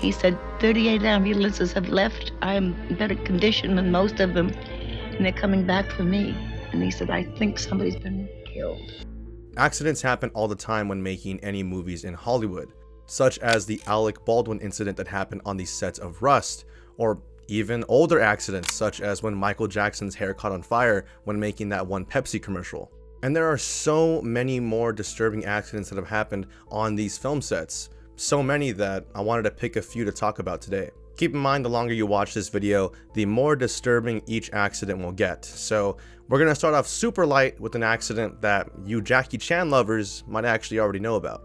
He said 38 ambulances have left. I'm in better condition than most of them, and they're coming back for me. And he said, I think somebody's been killed. Accidents happen all the time when making any movies in Hollywood, such as the Alec Baldwin incident that happened on the sets of Rust, or even older accidents such as when Michael Jackson's hair caught on fire when making that one Pepsi commercial. And there are so many more disturbing accidents that have happened on these film sets, so many that I wanted to pick a few to talk about today. Keep in mind, the longer you watch this video, the more disturbing each accident will get. So we're going to start off super light with an accident that you Jackie Chan lovers might actually already know about.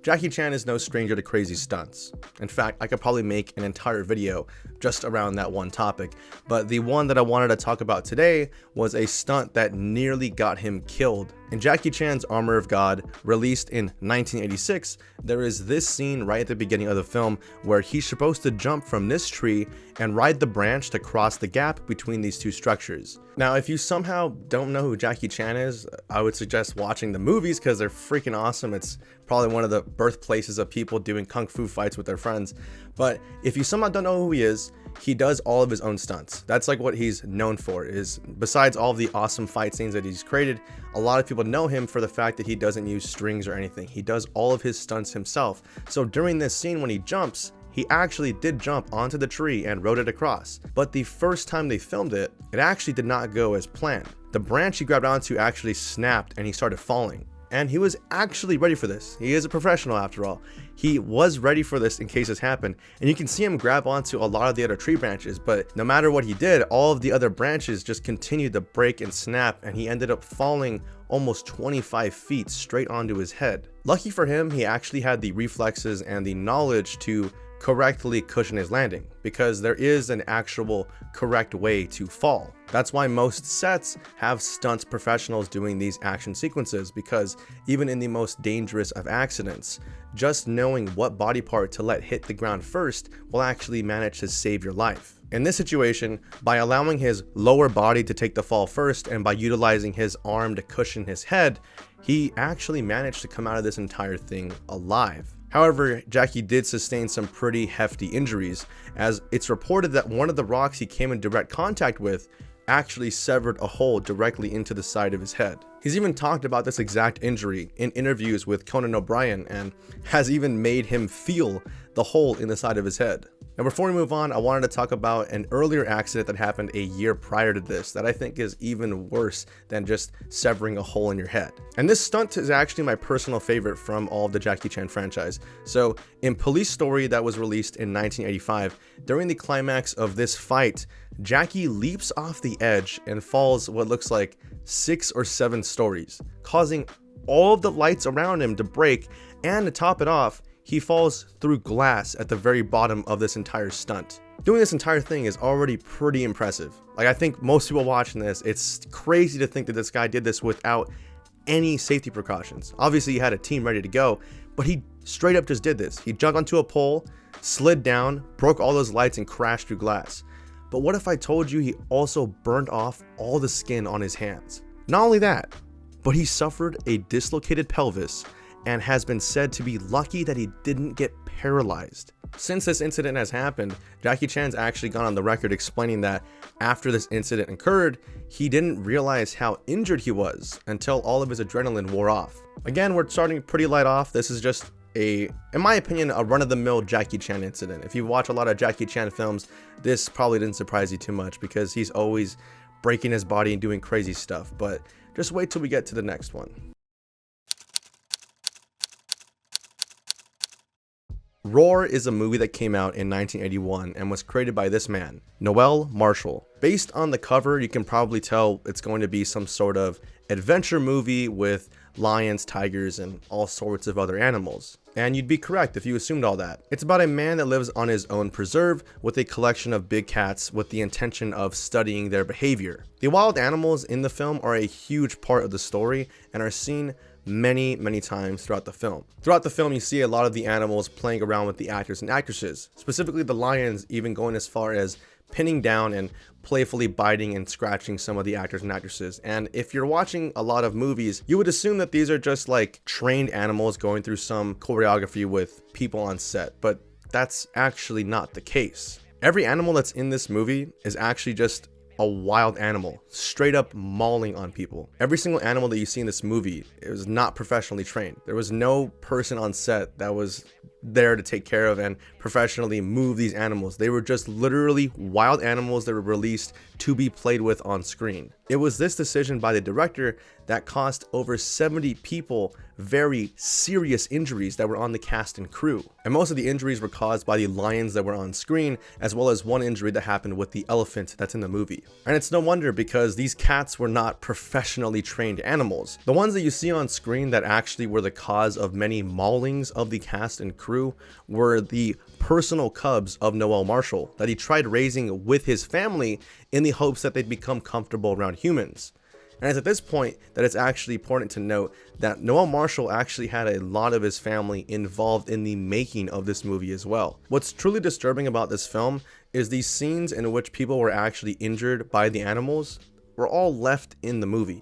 Jackie Chan is no stranger to crazy stunts. In fact, I could probably make an entire video just around that one topic, but the one that I wanted to talk about today was a stunt that nearly got him killed. In Jackie Chan's Armour of God, released in 1986, there is this scene right at the beginning of the film where he's supposed to jump from this tree and ride the branch to cross the gap between these two structures. Now, if you somehow don't know who Jackie Chan is, I would suggest watching the movies because they're freaking awesome. It's probably one of the birthplaces of people doing kung fu fights with their friends. But if you somehow don't know who he is, he does all of his own stunts. That's like what he's known for, is besides all of the awesome fight scenes that he's created, a lot of people know him for the fact that he doesn't use strings or anything. He does all of his stunts himself. So during this scene when he jumps, he actually did jump onto the tree and rode it across. But the first time they filmed it, it actually did not go as planned. The branch he grabbed onto actually snapped and he started falling. And he was actually ready for this. He is a professional after all. He was ready for this in case this happened. And you can see him grab onto a lot of the other tree branches, but no matter what he did, all of the other branches just continued to break and snap, and he ended up falling almost 25 feet straight onto his head. Lucky for him, he actually had the reflexes and the knowledge to correctly cushion his landing, because there is an actual correct way to fall. That's why most sets have stunts professionals doing these action sequences, because even in the most dangerous of accidents, just knowing what body part to let hit the ground first will actually manage to save your life. In this situation, by allowing his lower body to take the fall first and by utilizing his arm to cushion his head, he actually managed to come out of this entire thing alive. However, Jackie did sustain some pretty hefty injuries, as it's reported that one of the rocks he came in direct contact with actually severed a hole directly into the side of his head. He's even talked about this exact injury in interviews with Conan O'Brien and has even made him feel the hole in the side of his head. Now, before we move on, I wanted to talk about an earlier accident that happened a year prior to this that I think is even worse than just severing a hole in your head. And this stunt is actually my personal favorite from all of the Jackie Chan franchise. So in Police Story, that was released in 1985, during the climax of this fight, Jackie leaps off the edge and falls what looks like 6 or 7 stories, causing all of the lights around him to break, and to top it off, he falls through glass at the very bottom of this entire stunt. Doing this entire thing is already pretty impressive. Like, I think most people watching this, it's crazy to think that this guy did this without any safety precautions. Obviously, he had a team ready to go, but he straight up just did this. He jumped onto a pole, slid down, broke all those lights, and crashed through glass. But what if I told you he also burned off all the skin on his hands? Not only that, but he suffered a dislocated pelvis and has been said to be lucky that he didn't get paralyzed. Since this incident has happened, Jackie Chan's actually gone on the record explaining that after this incident occurred, he didn't realize how injured he was until all of his adrenaline wore off. Again, we're starting pretty light off. This is just in my opinion, a run-of-the-mill Jackie Chan incident. If you watch a lot of Jackie Chan films, this probably didn't surprise you too much because he's always breaking his body and doing crazy stuff. But just wait till we get to the next one. Roar is a movie that came out in 1981 and was created by this man, Noel Marshall. Based on the cover, you can probably tell it's going to be some sort of adventure movie with lions, tigers, and all sorts of other animals. And you'd be correct if you assumed all that. It's about a man that lives on his own preserve with a collection of big cats with the intention of studying their behavior. The wild animals in the film are a huge part of the story and are seen many times throughout the film. Throughout the film, you see a lot of the animals playing around with the actors and actresses, specifically the lions even going as far as pinning down and playfully biting and scratching some of the actors and actresses. And if you're watching a lot of movies, you would assume that these are just like trained animals going through some choreography with people on set, but that's actually not the case. Every animal that's in this movie is actually just a wild animal, straight up mauling on people. Every single animal that you see in this movie is not professionally trained. There was no person on set that was there to take care of and professionally move these animals. They were just literally wild animals that were released to be played with on screen. It was this decision by the director that cost over 70 people very serious injuries that were on the cast and crew. And most of the injuries were caused by the lions that were on screen, as well as one injury that happened with the elephant that's in the movie. And it's no wonder, because these cats were not professionally trained animals. The ones that you see on screen that actually were the cause of many maulings of the cast and crew were the personal cubs of Noel Marshall that he tried raising with his family in the hopes that they'd become comfortable around humans. And it's at this point that it's actually important to note that Noel Marshall actually had a lot of his family involved in the making of this movie as well. What's truly disturbing about this film is these scenes in which people were actually injured by the animals were all left in the movie.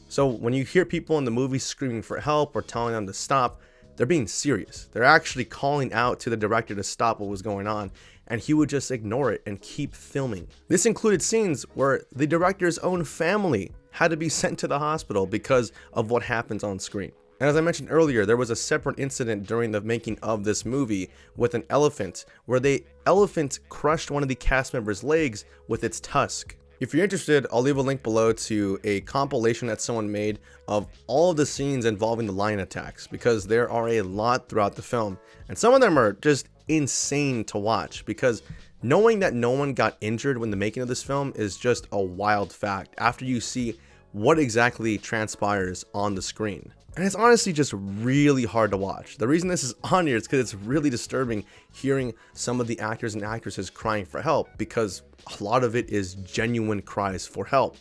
So when you hear people in the movie screaming for help or telling them to stop, they're being serious. They're actually calling out to the director to stop what was going on, and he would just ignore it and keep filming. This included scenes where the director's own family had to be sent to the hospital because of what happens on screen. And as I mentioned earlier, there was a separate incident during the making of this movie with an elephant, where the elephant crushed one of the cast members' legs with its tusk. If you're interested, I'll leave a link below to a compilation that someone made of all of the scenes involving the lion attacks, because there are a lot throughout the film, and some of them are just insane to watch, because knowing that no one got injured when the making of this film is just a wild fact after you see what exactly transpires on the screen. And it's honestly just really hard to watch. The reason this is on here is because it's really disturbing hearing some of the actors and actresses crying for help, because a lot of it is genuine cries for help.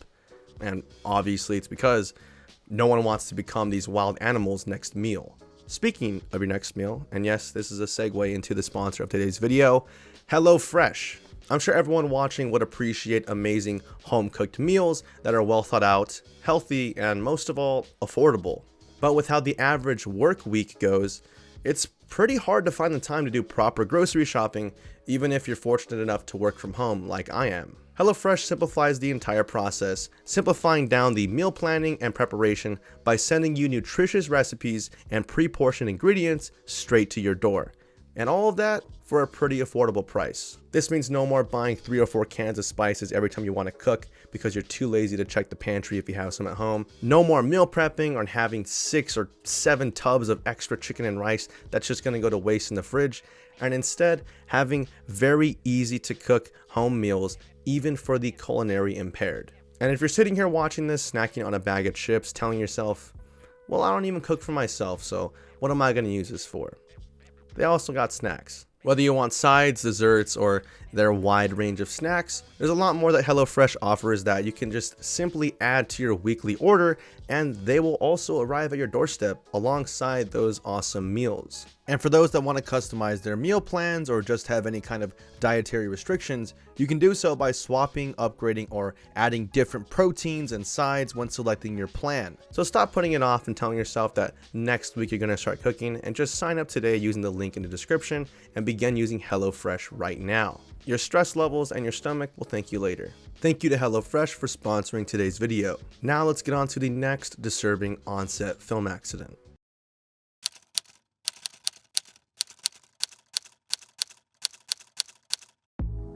And obviously it's because no one wants to become these wild animals' next meal. Speaking of your next meal, and yes, this is a segue into the sponsor of today's video, HelloFresh. I'm sure everyone watching would appreciate amazing home-cooked meals that are well thought out, healthy, and most of all, affordable. But with how the average work week goes, it's pretty hard to find the time to do proper grocery shopping, even if you're fortunate enough to work from home like I am. HelloFresh simplifies the entire process, simplifying down the meal planning and preparation by sending you nutritious recipes and pre-portioned ingredients straight to your door. And all of that for a pretty affordable price. This means no more buying 3 or 4 cans of spices every time you want to cook because you're too lazy to check the pantry if you have some at home. No more meal prepping or having 6 or 7 tubs of extra chicken and rice that's just going to go to waste in the fridge. And instead, having very easy to cook home meals, even for the culinary impaired. And if you're sitting here watching this, snacking on a bag of chips, telling yourself, well, I don't even cook for myself, so what am I going to use this for? They also got snacks. Whether you want sides, desserts, or their wide range of snacks, there's a lot more that HelloFresh offers that you can just simply add to your weekly order, and they will also arrive at your doorstep alongside those awesome meals. And for those that want to customize their meal plans or just have any kind of dietary restrictions, you can do so by swapping, upgrading, or adding different proteins and sides when selecting your plan. So stop putting it off and telling yourself that next week you're going to start cooking, and just sign up today using the link in the description and begin using HelloFresh right now. Your stress levels and your stomach will thank you later. Thank you to HelloFresh for sponsoring today's video. Now let's get on to the next disturbing on-set film accident.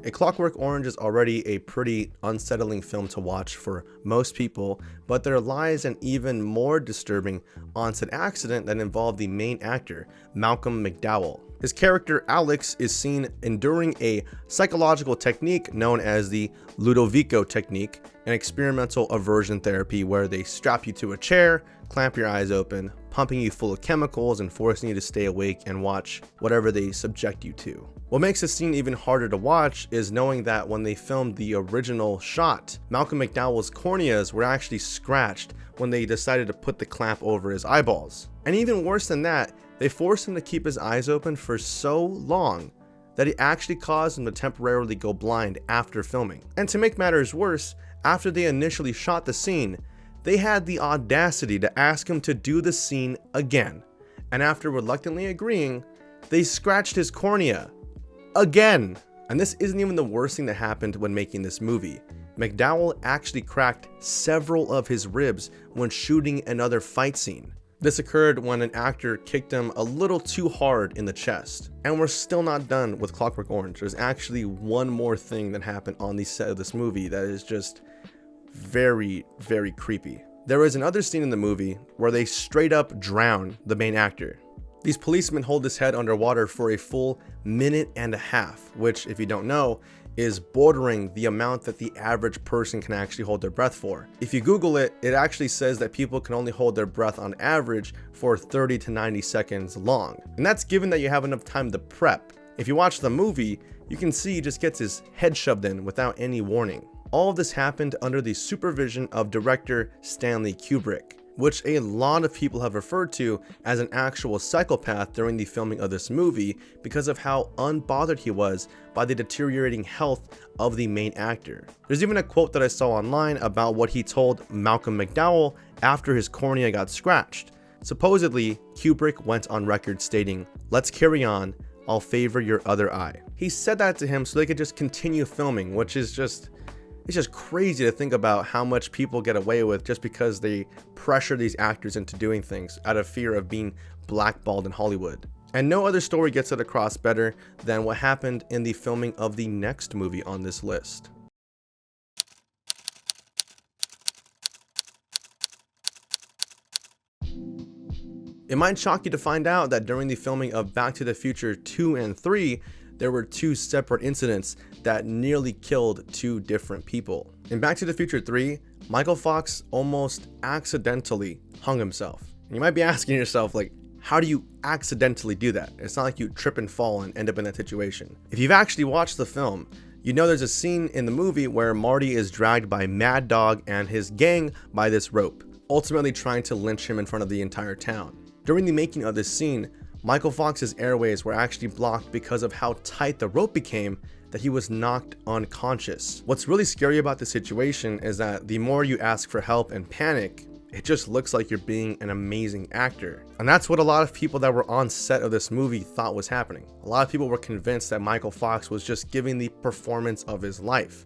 A Clockwork Orange is already a pretty unsettling film to watch for most people, but there lies an even more disturbing on-set accident that involved the main actor, Malcolm McDowell. His character Alex is seen enduring a psychological technique known as the Ludovico technique, an experimental aversion therapy where they strap you to a chair, clamp your eyes open, pumping you full of chemicals and forcing you to stay awake and watch whatever they subject you to. What makes this scene even harder to watch is knowing that when they filmed the original shot, Malcolm McDowell's corneas were actually scratched when they decided to put the clamp over his eyeballs. And even worse than that, they forced him to keep his eyes open for so long that it actually caused him to temporarily go blind after filming. And to make matters worse, after they initially shot the scene, they had the audacity to ask him to do the scene again. And after reluctantly agreeing, they scratched his cornea. Again! And this isn't even the worst thing that happened when making this movie. McDowell actually cracked several of his ribs when shooting another fight scene. This occurred when an actor kicked him a little too hard in the chest. And we're still not done with Clockwork Orange. There's actually one more thing that happened on the set of this movie that is just very, very creepy. There is another scene in the movie where they straight up drown the main actor. These policemen hold his head underwater for a full minute and a half, which, if you don't know, is bordering the amount that the average person can actually hold their breath for. If you Google it, it actually says that people can only hold their breath on average for 30 to 90 seconds long. And that's given that you have enough time to prep. If you watch the movie, you can see he just gets his head shoved in without any warning. All of this happened under the supervision of director Stanley Kubrick, which a lot of people have referred to as an actual psychopath during the filming of this movie because of how unbothered he was by the deteriorating health of the main actor. There's even a quote that I saw online about what he told Malcolm McDowell after his cornea got scratched. Supposedly, Kubrick went on record stating, "Let's carry on, I'll favor your other eye." He said that to him so they could just continue filming, which is just... it's just crazy to think about how much people get away with just because they pressure these actors into doing things out of fear of being blackballed in Hollywood. And no other story gets it across better than what happened in the filming of the next movie on this list. It might shock you to find out that during the filming of Back to the Future 2 and 3, there were two separate incidents that nearly killed two different people. In Back to the Future 3, Michael Fox almost accidentally hung himself. And you might be asking yourself, like, how do you accidentally do that? It's not like you trip and fall and end up in that situation. If you've actually watched the film, you know there's a scene in the movie where Marty is dragged by Mad Dog and his gang by this rope, ultimately trying to lynch him in front of the entire town. During the making of this scene, Michael Fox's airways were actually blocked because of how tight the rope became that he was knocked unconscious. What's really scary about this situation is that the more you ask for help and panic, it just looks like you're being an amazing actor. And that's what a lot of people that were on set of this movie thought was happening. A lot of people were convinced that Michael Fox was just giving the performance of his life.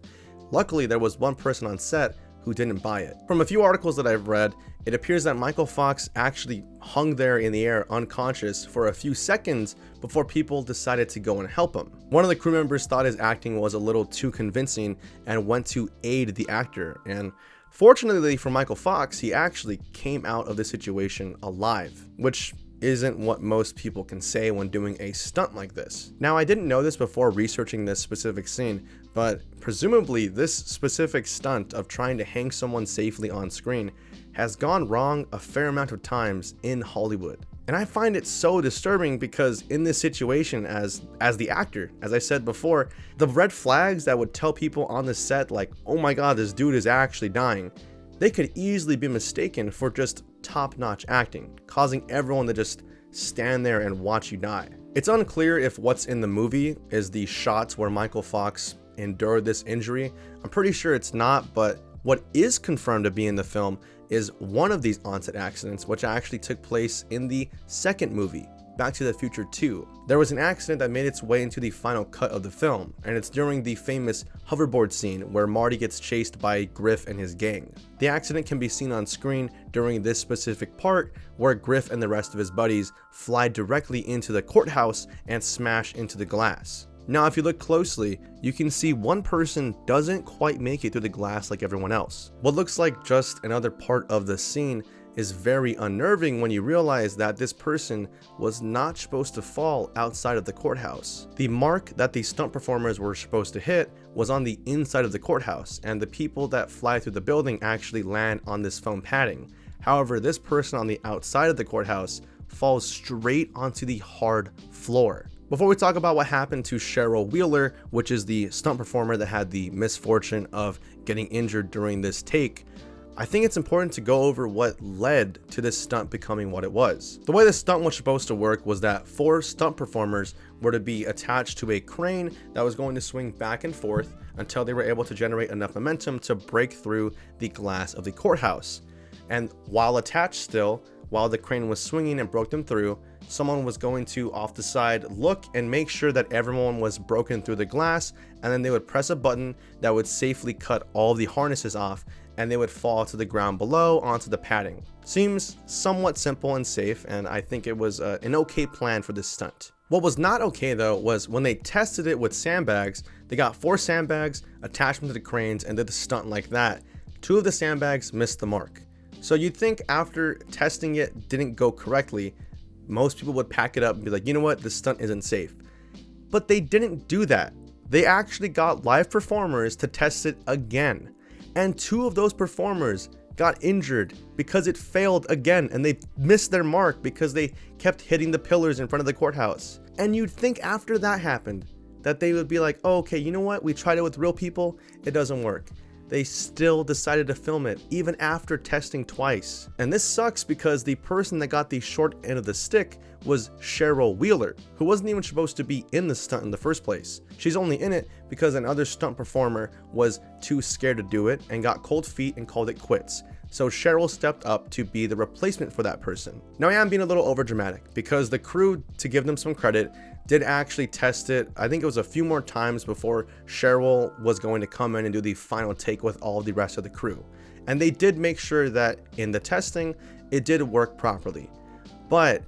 Luckily, there was one person on set who didn't buy it. From a few articles that I've read, it appears that Michael Fox actually hung there in the air unconscious for a few seconds before people decided to go and help him. One of the crew members thought his acting was a little too convincing and went to aid the actor, and fortunately for Michael Fox, he actually came out of the situation alive, which isn't what most people can say when doing a stunt like this. Now, I didn't know this before researching this specific scene, but presumably this specific stunt of trying to hang someone safely on screen has gone wrong a fair amount of times in Hollywood. And I find it so disturbing because in this situation, as the actor, as I said before, the red flags that would tell people on the set like, oh my god, this dude is actually dying, they could easily be mistaken for just top-notch acting, causing everyone to just stand there and watch you die. It's unclear if what's in the movie is the shots where Michael Fox endured this injury. I'm pretty sure it's not, but what is confirmed to be in the film is one of these onset accidents, which actually took place in the second movie, Back to the Future 2. There was an accident that made its way into the final cut of the film, and it's during the famous hoverboard scene where Marty gets chased by Griff and his gang. The accident can be seen on screen during this specific part where Griff and the rest of his buddies fly directly into the courthouse and smash into the glass. Now, if you look closely, you can see one person doesn't quite make it through the glass like everyone else. What looks like just another part of the scene is very unnerving when you realize that this person was not supposed to fall outside of the courthouse. The mark that the stunt performers were supposed to hit was on the inside of the courthouse, and the people that fly through the building actually land on this foam padding. However, this person on the outside of the courthouse falls straight onto the hard floor. Before we talk about what happened to Cheryl Wheeler, which is the stunt performer that had the misfortune of getting injured during this take, I think it's important to go over what led to this stunt becoming what it was. The way this stunt was supposed to work was that 4 stunt performers were to be attached to a crane that was going to swing back and forth until they were able to generate enough momentum to break through the glass of the courthouse. And while attached still, while the crane was swinging and broke them through, someone was going to, off the side, look and make sure that everyone was broken through the glass, and then they would press a button that would safely cut all the harnesses off, and they would fall to the ground below onto the padding. Seems somewhat simple and safe, and I think it was an okay plan for this stunt. What was not okay though was when they tested it with sandbags. They got 4 sandbags, attached them to the cranes, and did the stunt like that. 2 of the sandbags missed the mark. So you'd think after testing it didn't go correctly, most people would pack it up and be like, you know what, this stunt isn't safe. But they didn't do that. They actually got live performers to test it again. And 2 of those performers got injured because it failed again, and they missed their mark because they kept hitting the pillars in front of the courthouse. And you'd think after that happened that they would be like, oh, okay, you know what, we tried it with real people, it doesn't work. They still decided to film it even after testing twice. And this sucks because the person that got the short end of the stick was Cheryl Wheeler, who wasn't even supposed to be in the stunt in the first place. She's only in it because another stunt performer was too scared to do it and got cold feet and called it quits. So Cheryl stepped up to be the replacement for that person. Now I am being a little overdramatic because the crew, to give them some credit, did actually test it. I think it was a few more times before Cheryl was going to come in and do the final take with all the rest of the crew. And they did make sure that in the testing, it did work properly. But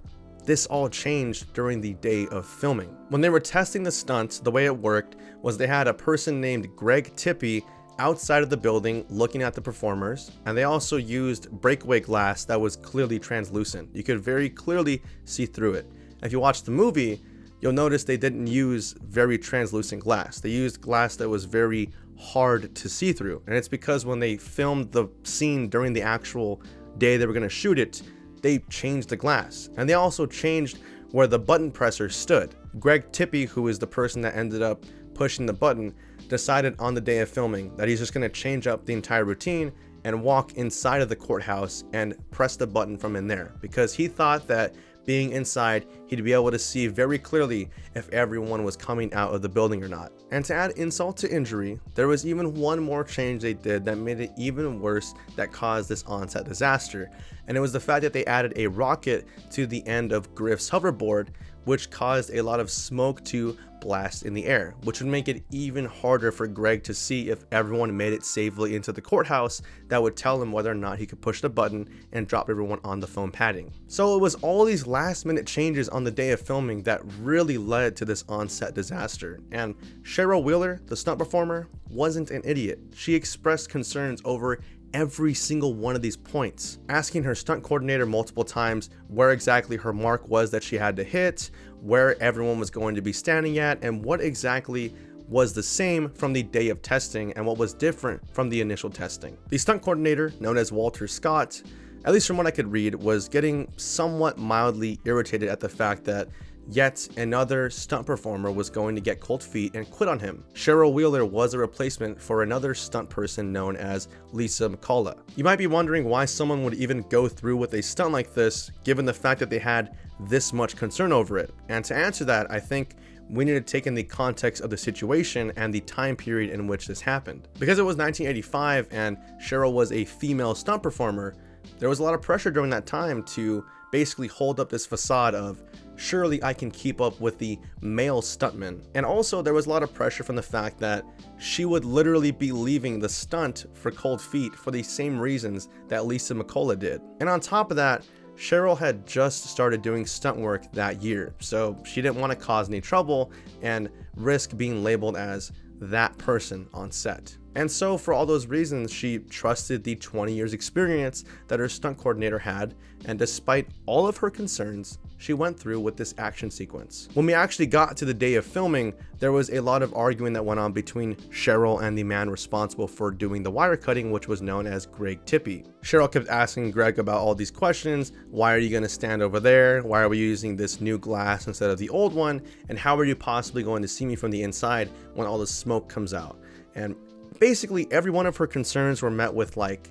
this all changed during the day of filming. When they were testing the stunts, the way it worked was they had a person named Greg Tippy outside of the building looking at the performers, and they also used breakaway glass that was clearly translucent. You could very clearly see through it. If you watch the movie, you'll notice they didn't use very translucent glass. They used glass that was very hard to see through. And it's because when they filmed the scene during the actual day they were going to shoot it, they changed the glass. And they also changed where the button presser stood. Greg Tippy, who is the person that ended up pushing the button, decided on the day of filming that he's just going to change up the entire routine and walk inside of the courthouse and press the button from in there, because he thought that being inside, he'd be able to see very clearly if everyone was coming out of the building or not. And to add insult to injury, there was even one more change they did that made it even worse, that caused this on-set disaster. And it was the fact that they added a rocket to the end of Griff's hoverboard, which caused a lot of smoke to blast in the air, which would make it even harder for Greg to see if everyone made it safely into the courthouse. That would tell him whether or not he could push the button and drop everyone on the foam padding. So it was all these last minute changes on the day of filming that really led to this on-set disaster. And Cheryl Wheeler, the stunt performer, wasn't an idiot. She expressed concerns over every single one of these points, asking her stunt coordinator multiple times where exactly her mark was that she had to hit, where everyone was going to be standing at, and what exactly was the same from the day of testing and what was different from the initial testing. The stunt coordinator, known as Walter Scott, at least from what I could read, was getting somewhat mildly irritated at the fact that yet another stunt performer was going to get cold feet and quit on him. Cheryl Wheeler was a replacement for another stunt person known as Lisa McCullough. You might be wondering why someone would even go through with a stunt like this, given the fact that they had this much concern over it. And to answer that, I think we need to take in the context of the situation and the time period in which this happened. Because it was 1985 and Cheryl was a female stunt performer, there was a lot of pressure during that time to basically hold up this facade of, surely I can keep up with the male stuntmen. And also there was a lot of pressure from the fact that she would literally be leaving the stunt for cold feet for the same reasons that Lisa McCullough did. And on top of that, Cheryl had just started doing stunt work that year, so she didn't want to cause any trouble and risk being labeled as that person on set. And so for all those reasons, she trusted the 20 years experience that her stunt coordinator had, and despite all of her concerns, she went through with this action sequence. When we actually got to the day of filming, there was a lot of arguing that went on between Cheryl and the man responsible for doing the wire cutting, which was known as Greg Tippy. Cheryl kept asking Greg about all these questions. Why are you going to stand over there? Why are we using this new glass instead of the old one? And how are you possibly going to see me from the inside when all the smoke comes out? And basically every one of her concerns were met with like,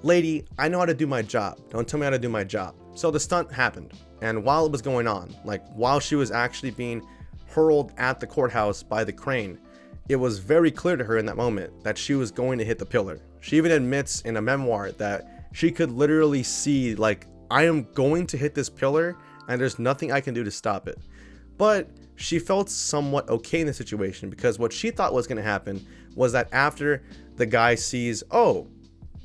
lady, I know how to do my job. Don't tell me how to do my job. So the stunt happened. And while it was going on, like while she was actually being hurled at the courthouse by the crane, it was very clear to her in that moment that she was going to hit the pillar. She even admits in a memoir that she could literally see, like, I am going to hit this pillar and there's nothing I can do to stop it. But she felt somewhat okay in the situation, because what she thought was going to happen was that after the guy sees, oh,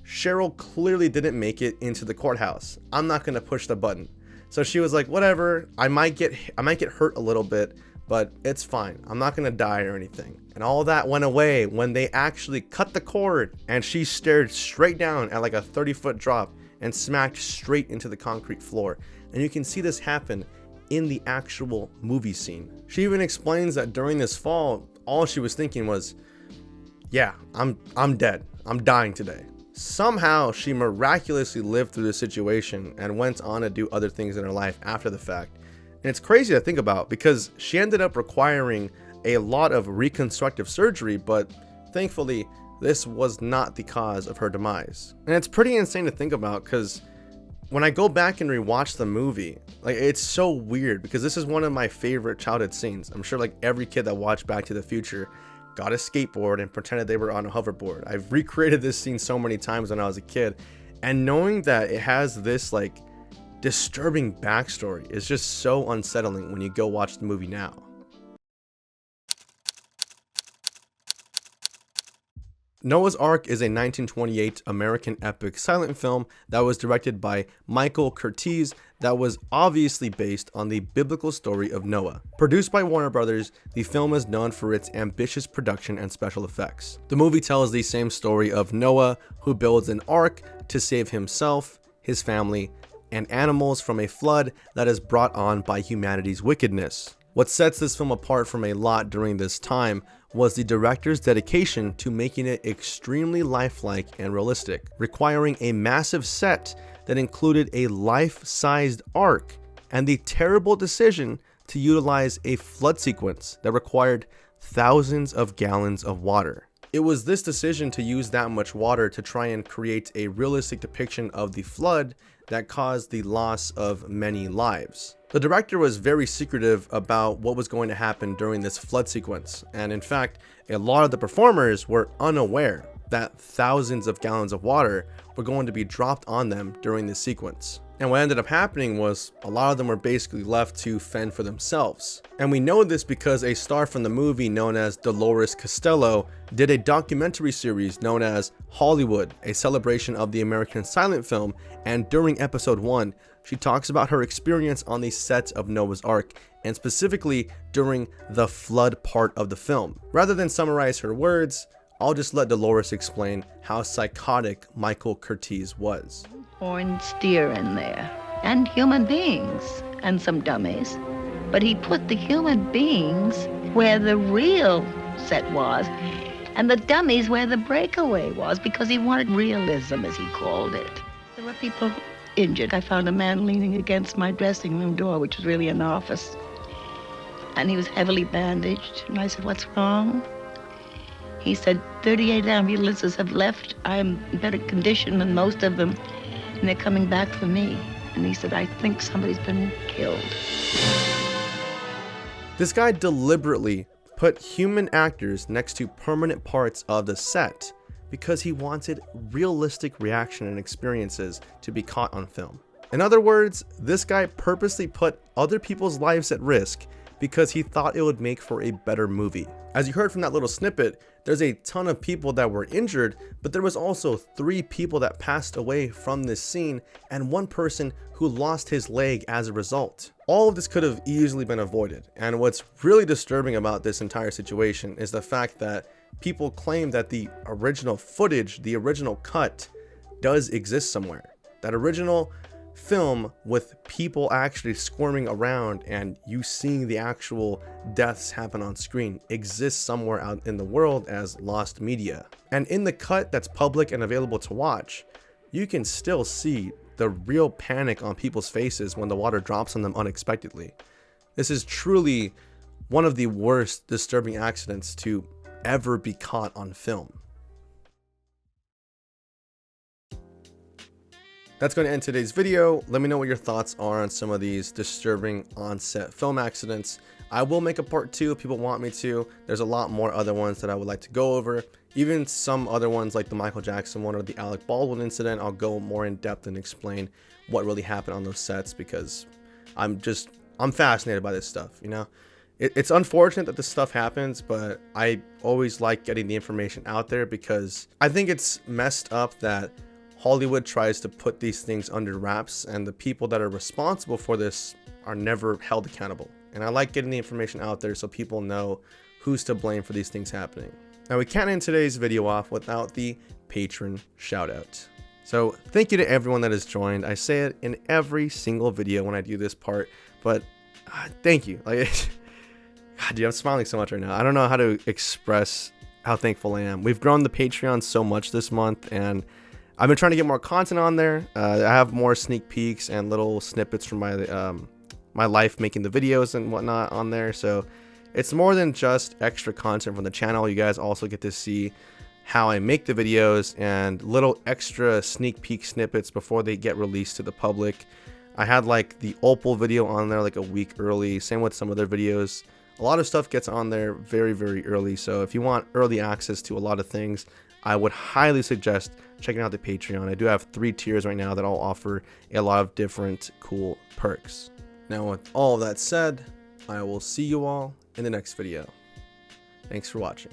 Cheryl clearly didn't make it into the courthouse, I'm not going to push the button. So she was like, whatever, I might get hurt a little bit, but it's fine. I'm not going to die or anything. And all that went away when they actually cut the cord and she stared straight down at like a 30-foot drop and smacked straight into the concrete floor. And you can see this happen in the actual movie scene. She even explains that during this fall, all she was thinking was, yeah, I'm dead. I'm dying today. Somehow she miraculously lived through the situation and went on to do other things in her life after the fact. And it's crazy to think about, because she ended up requiring a lot of reconstructive surgery, but thankfully this was not the cause of her demise. And it's pretty insane to think about, because when I go back and rewatch the movie, like, it's so weird, because this is one of my favorite childhood scenes. I'm sure like every kid that watched Back to the Future got a skateboard and pretended they were on a hoverboard. I've recreated this scene so many times when I was a kid, and knowing that it has this like disturbing backstory is just so unsettling when you go watch the movie now. Noah's Ark is a 1928 American epic silent film that was directed by Michael Curtiz that was obviously based on the biblical story of Noah. Produced by Warner Brothers, the film is known for its ambitious production and special effects. The movie tells the same story of Noah, who builds an ark to save himself, his family, and animals from a flood that is brought on by humanity's wickedness. What sets this film apart from a lot during this time was the director's dedication to making it extremely lifelike and realistic, requiring a massive set that included a life-sized ark, and the terrible decision to utilize a flood sequence that required thousands of gallons of water. It was this decision to use that much water to try and create a realistic depiction of the flood that caused the loss of many lives. The director was very secretive about what was going to happen during this flood sequence, and in fact, a lot of the performers were unaware that thousands of gallons of water were going to be dropped on them during this sequence. And what ended up happening was a lot of them were basically left to fend for themselves. And we know this because a star from the movie known as Dolores Costello did a documentary series known as Hollywood, a celebration of the American silent film, and during episode 1, she talks about her experience on the set of Noah's Ark, and specifically during the flood part of the film. Rather than summarize her words, I'll just let Dolores explain how psychotic Michael Curtiz was. Horned steer in there, and human beings, and some dummies. But he put the human beings where the real set was, and the dummies where the breakaway was, because he wanted realism, as he called it. There were people injured. I found a man leaning against my dressing room door, which was really an office, and he was heavily bandaged. And I said, "What's wrong?" He said, 38 ambulances have left. I'm in better condition than most of them, and they're coming back for me. And he said, I think somebody's been killed. This guy deliberately put human actors next to permanent parts of the set because he wanted realistic reaction and experiences to be caught on film. In other words, this guy purposely put other people's lives at risk because he thought it would make for a better movie. As you heard from that little snippet, there's a ton of people that were injured, but there was also 3 people that passed away from this scene and 1 person who lost his leg as a result. All of this could have easily been avoided, and what's really disturbing about this entire situation is the fact that people claim that the original footage, the original cut, does exist somewhere. That original film with people actually squirming around and you seeing the actual deaths happen on screen exists somewhere out in the world as lost media. And in the cut that's public and available to watch, you can still see the real panic on people's faces when the water drops on them unexpectedly. This is truly one of the worst disturbing accidents to ever be caught on film. That's going to end today's video. Let me know what your thoughts are on some of these disturbing on-set film accidents. I will make a part 2 if people want me to. There's a lot more other ones that I would like to go over. Even some other ones like the Michael Jackson one or the Alec Baldwin incident, I'll go more in depth and explain what really happened on those sets, because I'm fascinated by this stuff, you know? It's unfortunate that this stuff happens, but I always like getting the information out there, because I think it's messed up that Hollywood tries to put these things under wraps and the people that are responsible for this are never held accountable. And I like getting the information out there so people know who's to blame for these things happening. Now, we can't end today's video off without the patron shout out. So thank you to everyone that has joined. I say it in every single video when I do this part, but thank you. Like, God, dude, I'm smiling so much right now. I don't know how to express how thankful I am. We've grown the Patreon so much this month, and I've been trying to get more content on there. I have more sneak peeks and little snippets from my life making the videos and whatnot on there. So it's more than just extra content from the channel. You guys also get to see how I make the videos and little extra sneak peek snippets before they get released to the public. I had like the Opal video on there like a week early. Same with some other videos. A lot of stuff gets on there very, very early. So if you want early access to a lot of things, I would highly suggest checking out the Patreon. I do have 3 tiers right now that all offer a lot of different cool perks. Now, with all of that said, I will see you all in the next video. Thanks for watching.